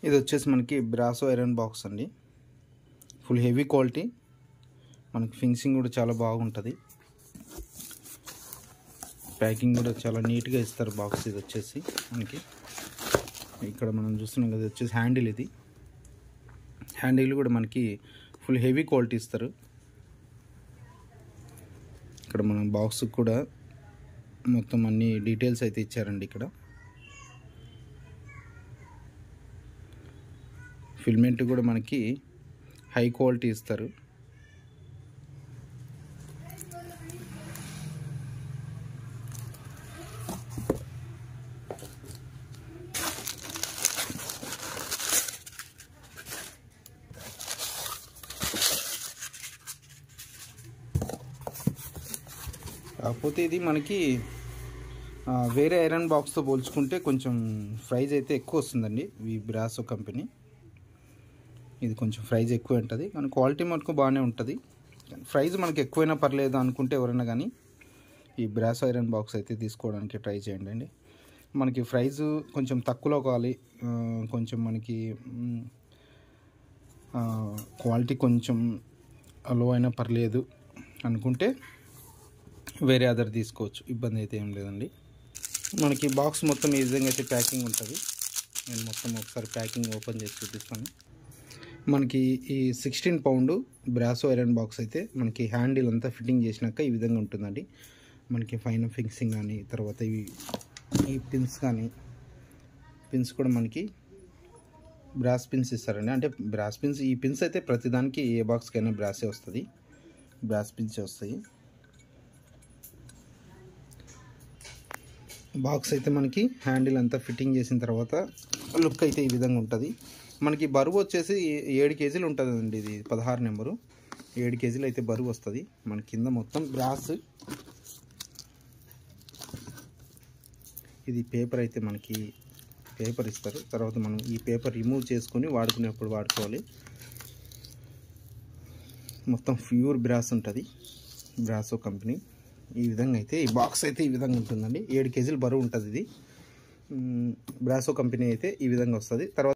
ఇది వచ్చేసి మనకి బ్రాసో ఐరన్ బాక్స్ అండి. ఫుల్ హెవీ క్వాలిటీ, మనకి ఫినిషింగ్ కూడా చాలా బాగుంటుంది. ప్యాకింగ్ కూడా చాలా నీట్గా ఇస్తారు బాక్స్. ఇది వచ్చేసి మనకి ఇక్కడ మనం చూస్తున్నాం కదా, వచ్చేసి హ్యాండిల్. ఇది హ్యాండిల్ కూడా మనకి ఫుల్ హెవీ క్వాలిటీ ఇస్తారు. ఇక్కడ మనం బాక్స్ కూడా మొత్తం అన్ని డీటెయిల్స్ అయితే ఇచ్చారండి. ఇక్కడ ఫిల్మెంట్ కూడా మనకి హై క్వాలిటీ ఇస్తారు. కాకపోతే ఇది మనకి వేరే ఐరన్ బాక్స్తో పోల్చుకుంటే కొంచెం ప్రైజ్ అయితే ఎక్కువ వస్తుందండి. ఈ బ్రాసో కంపెనీ ఇది కొంచెం ప్రైజ్ ఎక్కువ ఉంటుంది, కానీ క్వాలిటీ మనకు బాగానే ఉంటుంది. ప్రైజ్ మనకి ఎక్కువైనా పర్లేదు అనుకుంటే ఎవరైనా కానీ ఈ బ్రాసో ఐరన్ బాక్స్ అయితే తీసుకోవడానికి ట్రై చేయండి అండి. మనకి ప్రైజ్ కొంచెం తక్కువలో కావాలి, కొంచెం మనకి క్వాలిటీ కొంచెం లో అయినా పర్లేదు అనుకుంటే వేరే అదర్ తీసుకోవచ్చు, ఇబ్బంది అయితే ఏం లేదండి. మనకి బాక్స్ మొత్తం ఈ విధంగా అయితే ప్యాకింగ్ ఉంటుంది. నేను మొత్తం ఒకసారి ప్యాకింగ్ ఓపెన్ చేసి చూపిస్తాను. మనకి ఈ 16 పౌండ్ బ్రాసో ఐరన్ బాక్స్ అయితే మనకి హ్యాండిల్ అంతా ఫిట్టింగ్ చేసినాక ఈ విధంగా ఉంటుందండి. మనకి పైన ఫిక్సింగ్ కానీ, తర్వాత ఈ పిన్స్ కానీ, పిన్స్ కూడా మనకి బ్రాస్ పిన్స్ ఇస్తారండి. అంటే బ్రాస్ పిన్స్, ఈ పిన్స్ అయితే ప్రతిదానికి ఏ బాక్స్కైనా బ్రాసే వస్తుంది, బ్రాస్ పిన్స్ వస్తాయి. బాక్స్ అయితే మనకి హ్యాండిల్ అంతా ఫిట్టింగ్ చేసిన తర్వాత లుక్ అయితే ఈ విధంగా ఉంటుంది. మనకి బరువు వచ్చేసి 7 కేజీలు ఉంటుందండి. ఇది 16 నెంబరు, 7 కేజీలు అయితే బరువు వస్తుంది. మన కింద మొత్తం బ్రాస్, ఇది పేపర్ అయితే మనకి పేపర్ ఇస్తారు. తర్వాత మనం ఈ పేపర్ రిమూవ్ చేసుకొని వాడుకునేప్పుడు వాడుకోవాలి. మొత్తం ప్యూర్ బ్రాస్ ఉంటుంది బ్రాసో కంపెనీ. ఈ విధంగా అయితే ఈ బాక్స్ అయితే ఈ విధంగా ఉంటుందండి. 7 కేజీలు బరువు ఉంటుంది. ఇది బ్రాసో కంపెనీ అయితే ఈ విధంగా వస్తుంది. తర్వాత